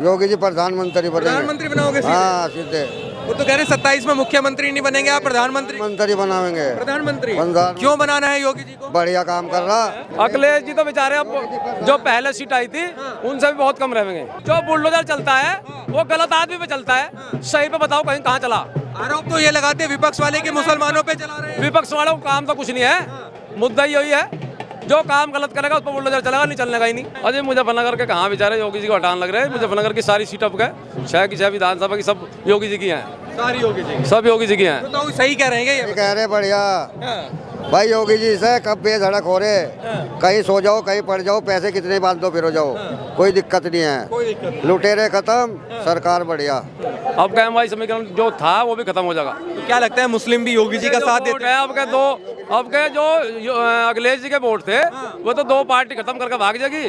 योगी जी प्रधानमंत्री बनेंगे। प्रधानमंत्री बनाओगे सीधे? हाँ सीधे वो तो कह रहे 27 में मुख्यमंत्री नहीं बनेंगे, आप प्रधानमंत्री मंत्री बनावेंगे। प्रधानमंत्री प्रधान- क्यों बनाना है योगी जी को? बढ़िया काम कर रहा। अखिलेश जी तो बेचारे अब जो पहले सीट आई थी उनसे भी बहुत कम रहेंगे। जो बुलडोजर चलता है वो गलत आदमी पे चलता है, सही पे बताओ कहीं कहाँ चला। आरोप तो ये लगाते हैं विपक्ष वाले कि मुसलमानों पे चला रहे हैं। विपक्ष वालों को काम तो कुछ नहीं है, मुद्दा ही यही है जो काम गलत करेगा उस पर बुलडोजर चलेगा, नहीं चलने का ही नहीं। अजय मुजफ्फरनगर के कहाँ बेचारे योगी जी को हटाने लग रहे हैं। मुजफ्फरनगर की सारी सीट अब गए, 6 की 6 विधानसभा की सब योगी जी की हैं, सारी योगी जी सब योगी जी की हैं। तो सही कह रहे हैं ये ये? कह रहे बढ़िया हाँ, भाई योगी जी से कब बेधड़क हो रहे। कहीं सो जाओ कहीं पड़ जाओ, पैसे कितने बांध दो फिर हो जाओ, कोई दिक्कत नहीं है। कोई दिक्कत नहीं। लुटेरे खत्म, सरकार बढ़िया। अब क्या भाई समीकरण जो था वो भी खत्म हो जाएगा। तो क्या लगता है मुस्लिम भी योगी जी का साथ देते हैं? अब के जो अखिलेश जी के वोट थे वो तो 2 पार्टी खत्म करके भाग जाएगी,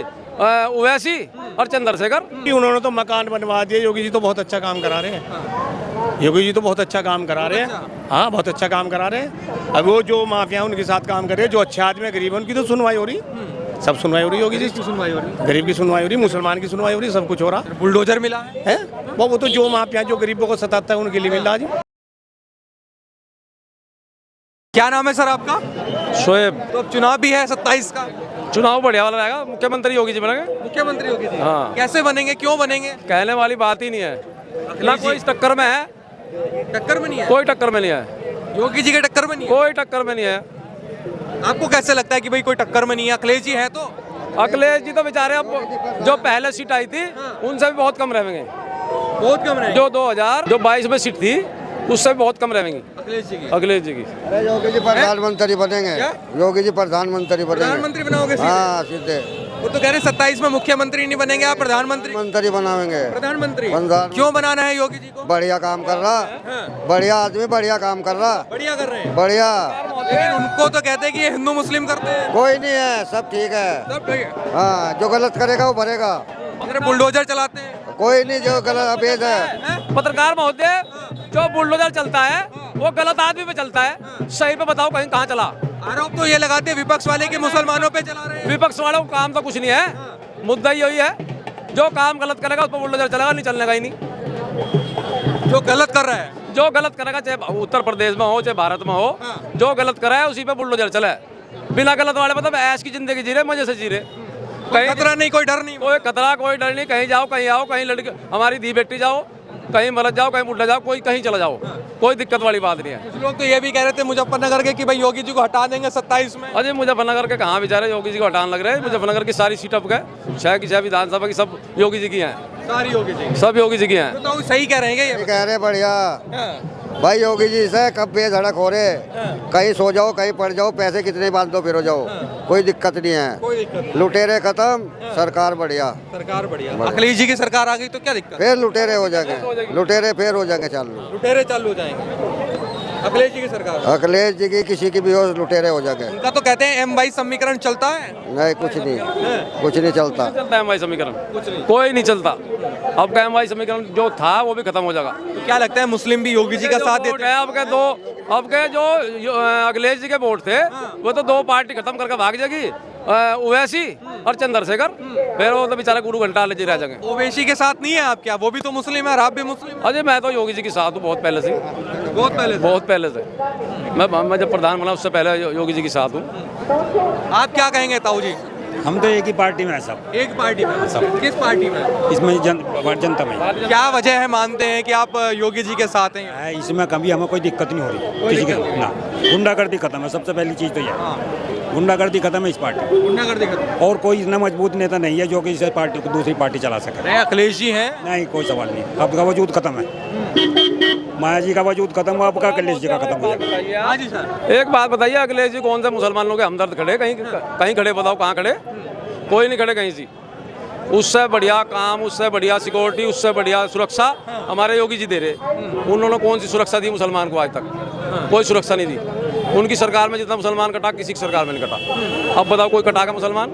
ओवैसी और चंद्रशेखर। उन्होंने तो मकान बनवा दिए। योगी जी तो बहुत अच्छा काम करा रहे हैं। योगी जी तो बहुत अच्छा काम करा रहे हैं। हाँ बहुत अच्छा काम करा रहे हैं। अब वो जो माफिया उनके साथ काम कर रहे हैं, जो अच्छे आदमी है गरीब है उनकी तो सुनवाई हो रही, सब सुनवाई हो रही। योगी जी की सुनवाई हो रही गरीब की सुनवाई हो रही, मुसलमान की सुनवाई हो रही, सब कुछ हो रहा बुलडोजर मिला है। है। वो तो जो माफिया जो गरीबों को सताता है उनके लिए मिल रहा जी। क्या नाम है सर आपका? शोएब। तो अब चुनाव भी है 27 का, चुनाव बढ़िया वाला रहेगा, मुख्यमंत्री योगी जी बनेंगे। मुख्यमंत्री योगी जी हाँ। कैसे बनेंगे, क्यों बनेंगे? कहने वाली बात ही नहीं है, ना कोई इस टक्कर में है, टक्कर में नहीं है? कोई टक्कर में नहीं है, योगी जी के टक्कर में नहीं है? कोई टक्कर में नहीं है। आपको कैसे लगता है कि भाई कोई टक्कर में नहीं है? अखिलेश जी है तो अखिलेश जी तो बेचारे अब जो पहले सीट आई थी उनसे भी बहुत कम रहेंगे। बहुत कम रहे जो 2022 में सीट थी उससे भी बहुत कम रहेंगी अखिलेश जी की। अखिलेश जी की। अरे योगी जी प्रधानमंत्री बनेंगे। क्या? योगी जी प्रधानमंत्री बनेंगे। प्रधानमंत्री बनाओगे सीधे? हाँ सीधे वो तो कह रहे 27 में मुख्यमंत्री नहीं बनेंगे, आप प्रधानमंत्री मंत्री बनावेंगे। प्रधानमंत्री प्रधान- क्यों बनाना है योगी जी को? बढ़िया काम कर रहा। हाँ। बढ़िया आदमी बढ़िया काम कर रहा। बढ़िया कर रहे हैं, बढ़िया लेकिन उनको तो कहते हैं कि ये हिंदू मुस्लिम करते हैं। कोई नहीं है, सब ठीक है। सब ठीक है। हाँ जो गलत करेगा वो भरेगा। अगर बुलडोजर चलाते हैं कोई नहीं जो गलत अभेद है। पत्रकार महोदय, जो बुलडोजर चलता है वो गलत आदमी पे चलता है, सही पे बताओ कहीं कहाँ चला। आरोप तो ये लगाते हैं विपक्ष वाले कि मुसलमानों पे चला रहे हैं। विपक्ष वालों को काम तो कुछ नहीं है, मुद्दा ही यही है जो काम गलत करेगा उस पर बुलडोजर चलेगा, नहीं चलने का ही नहीं। जो गलत कर रहा है, जो गलत करेगा चाहे उत्तर प्रदेश में हो चाहे भारत में हो, जो गलत करा है उसी पे बुलडोजर चले। बिना गलत वाले मतलब ऐश की जिंदगी जी रहे, मजे से जी रहे, कोई खतरा नहीं, कोई डर नहीं। कोई खतरा कोई डर नहीं। कहीं जाओ कहीं आओ, कहीं लड़के हमारी दी बेटी जाओ, कहीं मरद जाओ कहीं बुढ़ा जाओ, कोई कहीं चला जाओ, कोई दिक्कत वाली बात नहीं है। कुछ लोग तो ये भी कह रहे थे मुजफ्फरनगर के कि भाई योगी जी को हटा देंगे 27 में। अजय मुजफ्फरनगर के कहाँ बेचारे योगी जी को हटाने लग रहे हैं। मुजफ्फरनगर की सारी सीट अब गए, 6 की 6 विधानसभा की सब योगी जी की हैं, सारी योगी जी सब योगी जी की हैं। तो सही कह रहे हैं ये ये? कह रहे बढ़िया हाँ, भाई योगी जी से कब बेधड़क हो रहे। कहीं सो जाओ कहीं पड़ जाओ, पैसे कितने बांध दो फिर हो जाओ, कोई दिक्कत नहीं है। कोई दिक्कत नहीं। लुटेरे खत्म, सरकार बढ़िया। सरकार बढ़िया। अखिलेश जी की सरकार आ गई तो क्या दिक्कत? फिर लुटेरे हो जाएंगे, लुटेरे फिर हो जाएंगे चालू। लुटेरे चालू हो जाएंगे अखिलेश जी की सरकार। अखिलेच जी की किसी की भी हो लुटेरे हो जाएंगे। उनका तो कहते हैं M22 समीकरण चलता है। नहीं कुछ नहीं, कुछ नहीं चलता। चलता है भाई समीकरण, कोई नहीं चलता। अब क्या भाई समीकरण जो था वो भी खत्म हो जाएगा। तो क्या लगता है मुस्लिम भी योगी जी का साथ देते हैं? अब के जो अखिलेश जी के वोट थे वो तो 2 पार्टी खत्म करके भाग जाएगी, ओवैसी और चंद्रशेखर। फिर वो तो बेचारा गुरु घंटा ले रह जाएंगे। ओवैसी के साथ नहीं है आप? क्या वो भी तो मुस्लिम है और आप भी मुस्लिम? अजय मैं तो योगी जी के साथ हूँ बहुत पहले से, बहुत पहले से। बहुत पहले से। मैं जब प्रधान बना उससे पहले योगी जी के साथ हूँ। आप क्या कहेंगे ताऊ जी? हम तो एक ही पार्टी में है सब। एक पार्टी में सब? किस पार्टी में? इसमें जनता में क्या वजह है मानते हैं कि आप योगी जी के साथ हैं? है। इसमें कभी हमें कोई दिक्कत नहीं हो रही किसी के ना। गुंडागर्दी खत्म है, सबसे पहली चीज़ तो ये है। गुंडागर्दी खत्म है इस पार्टी में। गुंडागर्दी खत्म। और कोई इतना मजबूत नेता नहीं है जो कि इस पार्टी को दूसरी पार्टी चला सके। नहीं, अखिलेश जी हैं। नहीं कोई सवाल नहीं, अब का वजूद खत्म है। माया जी का वजूद खत्म हुआ, अब का अखिलेश जी का खत्म हो जाएगा। हाँ जी सर। एक बात बताइए, अखिलेश जी कौन से मुसलमानों के हमदर्द खड़े? कहीं खड़े बताओ, कहाँ खड़े? कोई नहीं खड़े कहीं से। उससे बढ़िया काम, उससे बढ़िया सिक्योरिटी, उससे बढ़िया सुरक्षा हमारे योगी जी दे रहे। उन्होंने कौन सी सुरक्षा दी मुसलमान को? आज तक कोई सुरक्षा नहीं दी। उनकी सरकार में जितना मुसलमान कटा किसी की सरकार में नहीं कटा। अब बताओ कोई कटा का मुसलमान?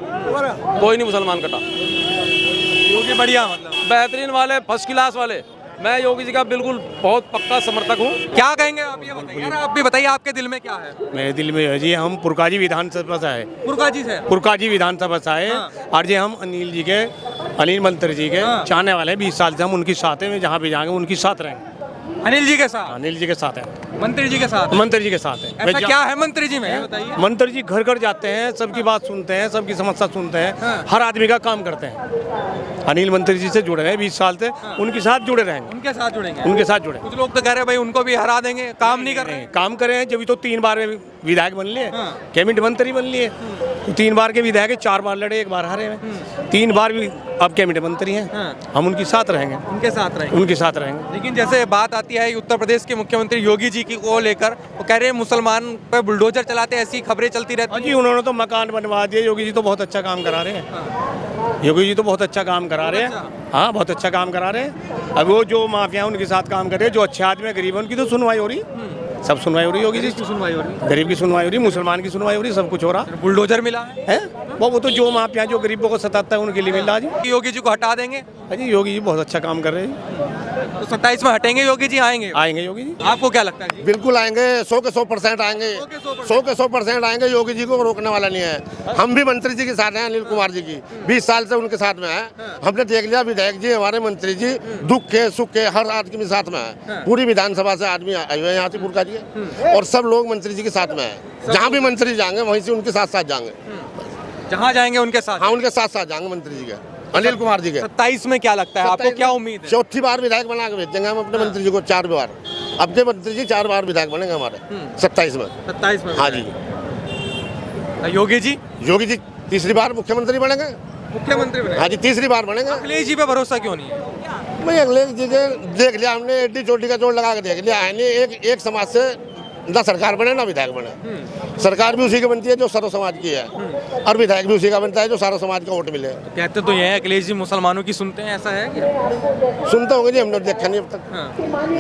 कोई नहीं मुसलमान कटा। योगी बढ़िया, मतलब बेहतरीन वाले, फर्स्ट क्लास वाले। मैं योगी जी का बिल्कुल बहुत पक्का समर्थक हूँ। क्या कहेंगे आप? ये बताइए यार, आप भी बताइए आपके दिल में क्या है? मेरे दिल में है जी, हम पुरकाजी विधानसभा से आए। पुरकाजी से? पुरकाजी विधानसभा से आए। और जी हम अनिल जी के अनिल मंत्री जी के हाँ। चाहने वाले हैं, 20 साल से हम उनकी साथ हैं, जहाँ भी जाएंगे उनकी साथ रहेंगे। अनिल जी के साथ, अनिल जी के साथ हैं, मंत्री जी के साथ। मंत्री जी के साथ हैं। ऐसा क्या है मंत्री जी में, ये बताइए। मंत्री जी घर घर जाते हैं, सबकी बात सुनते हैं, सबकी समस्या सुनते हैं, हाँ। हर आदमी का काम करते हैं। अनिल मंत्री जी से जुड़े हैं 20 साल से, उनके साथ जुड़े रहेंगे, उनके साथ जुड़ेंगे। उनके साथ जुड़े। कुछ लोग तो कह रहे हैं भाई उनको भी हरा देंगे, काम नहीं कर रहे। काम करे हैं, जब तो 3 बार विधायक बन लिए, हाँ। कैबिनेट मंत्री बन लिए, 3 बार के विधायक, 4 बार लड़े, 1 बार हारे हैं, 3 बार भी अब कैबिनेट मंत्री हैं। हाँ। हम उनके साथ रहेंगे, उनके साथ रहेंगे। उनके साथ रहेंगे। लेकिन जैसे बात आती है उत्तर प्रदेश के मुख्यमंत्री योगी जी की को लेकर, वो कह रहे हैं मुसलमान पर बुलडोजर चलाते, ऐसी खबरें चलती हाँ रहती जी, उन्होंने तो मकान बनवा दिए। योगी जी तो बहुत अच्छा काम करा रहे हैं, योगी जी तो बहुत अच्छा काम करा रहे हैं। हाँ, बहुत अच्छा काम करा रहे हैं। अब वो जो माफिया उनके साथ काम कर रहे हैं, जो अच्छे आदमी गरीब है उनकी तो सुनवाई हो रही, सब सुनवाई हो रही। योगी जी है। सुनवाई हो रही गरीब की सुनवाई हो रही, मुसलमान की सुनवाई हो रही, सब कुछ हो रहा है, बुलडोजर मिला है। वो तो जो माफिया जो गरीबों को सताता है उनके लिए मिल रहा जी। कि योगी जी को हटा देंगे, हाँ जी, योगी जी बहुत अच्छा काम कर रहे हैं। तो 27 में हटेंगे योगी जी, आएंगे। आएंगे योगी जी, आपको क्या लगता है जी? बिल्कुल आएंगे, 100 के 100% आएंगे, 100 के 100% आएंगे। योगी जी को रोकने वाला नहीं है। हम भी मंत्री जी के साथ हैं, अनिल कुमार जी की 20 साल से उनके साथ में है। हमने देख लिया, विधायक जी हमारे मंत्री जी दुख के सुख के हर आदमी के साथ में है। पूरी विधानसभा से आदमी आए हुए हैं यहाँ से पुरका जी, और सब लोग मंत्री जी के साथ में है। जहाँ भी मंत्री जाएंगे वहीं से उनके साथ साथ जाएंगे। जहाँ जाएंगे उनके साथ। हाँ, उनके साथ साथ जाएंगे मंत्री जी के, अनिल कुमार जी के। 27 में क्या लगता है आपको, क्या उम्मीद है? 4थी बार विधायक बना के भेजेंगे हम अपने मंत्री जी को, 4 बार। अब के मंत्री जी 4 बार विधायक बनेंगे हमारे 27 में। 27 में? हाँ जी। योगी जी? योगी जी तीसरी बार मुख्यमंत्री बनेंगे। मुख्यमंत्री बने? हाँ जी, तीसरी बार बनेंगे। अखिलेश जी पे भरोसा क्यों नहीं है? भाई अखिलेश जी के देख लिया हमने, एड्डी चोटी का जोड़ लगा के देख लिया है नहीं। एक समाज से ना सरकार बने ना विधायक बने। सरकार भी उसी की बनती है जो सर्व समाज की है, और विधायक भी उसी का बनता है जो सारा समाज का वोट मिले। कहते तो ये है अखिलेश जी मुसलमानों की सुनते हैं, ऐसा है क्या? सुनते होंगे जी, हमने देखा नहीं अब तक।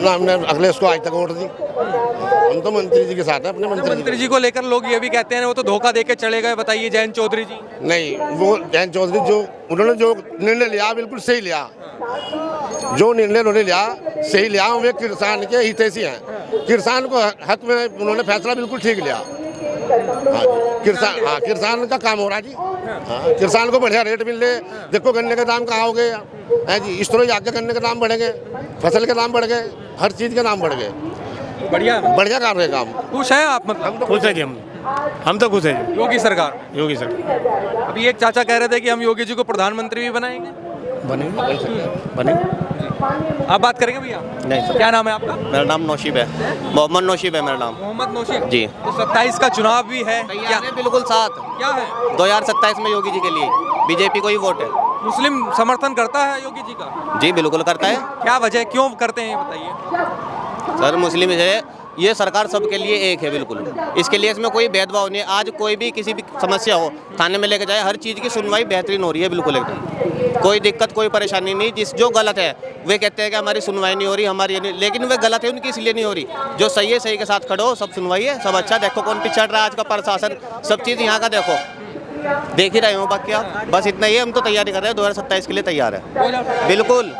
ना हमने अखिलेश को आज तक वोट दी। हम तो मंत्री जी के साथ हैं, अपने मंत्री जी को लेकर लोग ये भी कहते हैं वो तो धोखा देके चले गए, बताइए जयंत चौधरी जी। नहीं, वो जयंत चौधरी जो उन्होंने जो निर्णय लिया बिल्कुल सही लिया। जो निर्णय उन्होंने लिया सही लिया। वे किसान के हितैषी हैं, किसान को हक में उन्होंने फैसला बिल्कुल ठीक लिया। हाँ जी, किसान का काम हो रहा जी। हाँ, किसान को बढ़िया रेट मिल रहे। देखो गन्ने के दाम कहाँ हो गए हैं जी, इस तरह आगे गन्ने के दाम बढ़ेंगे, फसल के दाम बढ़ गए, हर चीज़ के दाम बढ़ गए। बढ़िया बढ़िया कर रहे काम। खुश है आप? मतलब खुश है जी, हम तो खुश है जी। योगी सरकार? योगी सर अभी एक चाचा कह रहे थे कि हम योगी जी को प्रधानमंत्री भी बनाएंगे। बनेंगे। आप बात करेंगे भैया? नहीं सर। क्या नाम है आपका? मेरा नाम नौशीब है, मोहम्मद नौशीब है मेरा नाम। मोहम्मद नौशीब जी। तो 27 का चुनाव भी है, क्या बिल्कुल साथ क्या है? 2027 में योगी जी के लिए बीजेपी को ही वोट है। मुस्लिम समर्थन करता है योगी जी का? जी बिल्कुल करता है। क्या वजह, क्यों करते हैं ये बताइए। सर मुस्लिम है, ये सरकार सबके लिए एक है बिल्कुल, इसके लिए इसमें कोई भेदभाव नहीं है। आज कोई भी किसी भी समस्या हो थाने में लेके जाए, हर चीज़ की सुनवाई बेहतरीन हो रही है बिल्कुल एकदम। कोई दिक्कत कोई परेशानी नहीं। जिस जो गलत है वे कहते हैं कि हमारी सुनवाई नहीं हो रही, हमारी ये नहीं, लेकिन वे गलत है उनकी इसलिए नहीं हो रही। जो सही है सही के साथ खड़ो, सब सुनवाई है, सब अच्छा। देखो कौन पिछड़ रहा है आज का प्रशासन, सब चीज़ यहाँ का देखो, देख ही रहे हो। बाकी आप बस इतना ही, हम तो तैयारी कर रहे हैं, 2027 के लिए तैयार है बिल्कुल।